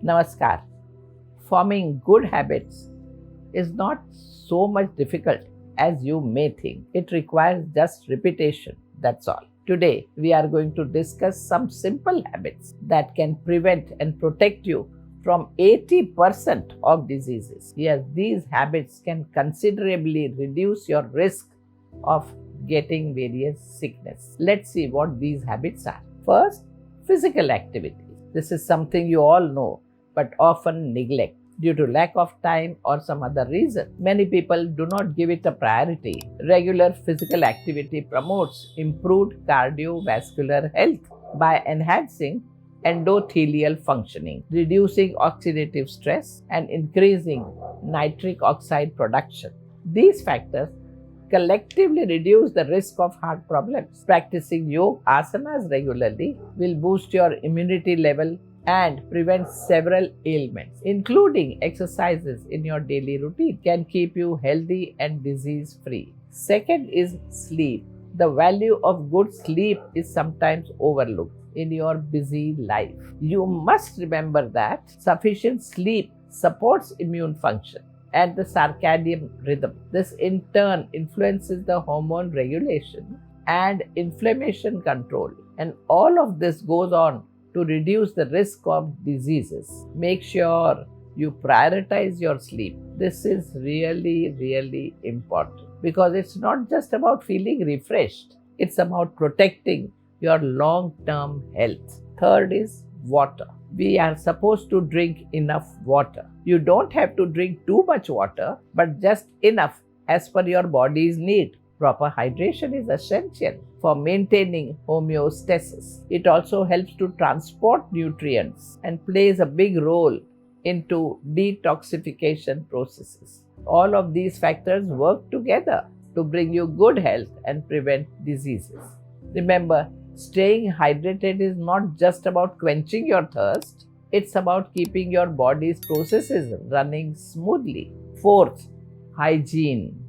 Namaskar. Forming good habits is not so much difficult as you may think. It requires just repetition, that's all. Today, we are going to discuss some simple habits that can prevent and protect you from 80% of diseases. Yes, these habits can considerably reduce your risk of getting various sickness. Let's see what these habits are. First, physical activity. This is something you all know but often neglect due to lack of time or some other reason. Many people do not give it a priority. Regular physical activity promotes improved cardiovascular health by enhancing endothelial functioning, reducing oxidative stress, and increasing nitric oxide production. These factors collectively reduce the risk of heart problems. Practicing yoga asanas regularly will boost your immunity level and prevent several ailments, including exercises in your daily routine, can keep you healthy and disease-free. Second is sleep. The value of good sleep is sometimes overlooked in your busy life. You must remember that sufficient sleep supports immune function and the circadian rhythm. This in turn influences the hormone regulation and inflammation control, and all of this goes on to reduce the risk of diseases. Make sure you prioritize your sleep. This is really important because it's not just about feeling refreshed, it's about protecting your long-term health. Third is water. We are supposed to drink enough water. You don't have to drink too much water, but just enough as per your body's need. Proper hydration is essential for maintaining homeostasis. It also helps to transport nutrients and plays a big role into detoxification processes. All of these factors work together to bring you good health and prevent diseases. Remember, staying hydrated is not just about quenching your thirst, it's about keeping your body's processes running smoothly. Fourth, hygiene.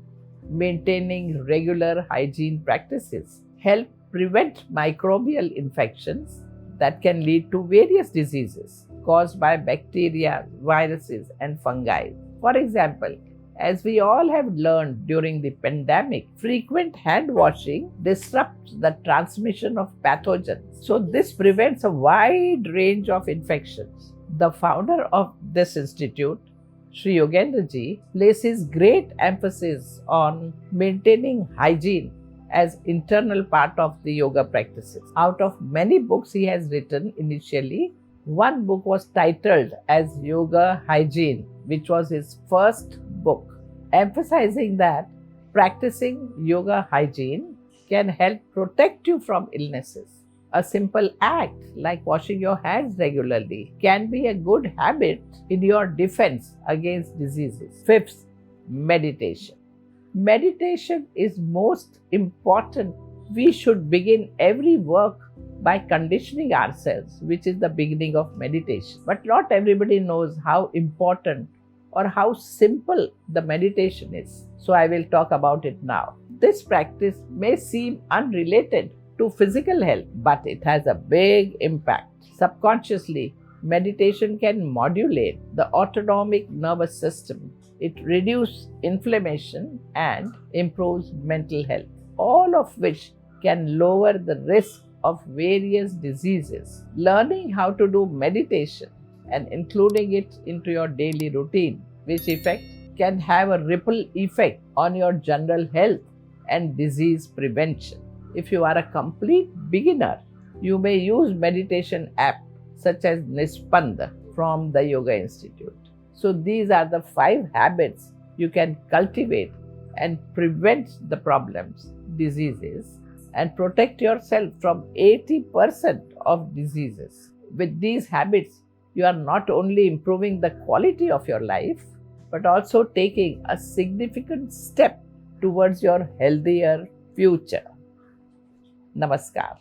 Maintaining regular hygiene practices help prevent microbial infections that can lead to various diseases caused by bacteria, viruses, and fungi. For example, as we all have learned during the pandemic, frequent hand washing disrupts the transmission of pathogens. So this prevents a wide range of infections. The founder of this institute, Sri Yogendraji, places great emphasis on maintaining hygiene as internal part of the yoga practices. Out of many books he has written initially, one book was titled as Yoga Hygiene, which was his first book, emphasizing that practicing yoga hygiene can help protect you from illnesses. A simple act like washing your hands regularly can be a good habit in your defense against diseases. Fifth, meditation. Meditation is most important. We should begin every work by conditioning ourselves, which is the beginning of meditation. But not everybody knows how important or how simple the meditation is. So I will talk about it now. This practice may seem unrelated to physical health, but it has a big impact. Subconsciously, meditation can modulate the autonomic nervous system. It reduces inflammation and improves mental health, all of which can lower the risk of various diseases. Learning how to do meditation and including it into your daily routine, which effect can have a ripple effect on your general health and disease prevention. If you are a complete beginner, you may use meditation app such as Nispand from the Yoga Institute. So these are the 5 habits you can cultivate and prevent the problems, diseases, and protect yourself from 80% of diseases. With these habits, you are not only improving the quality of your life, but also taking a significant step towards your healthier future. Namaskar.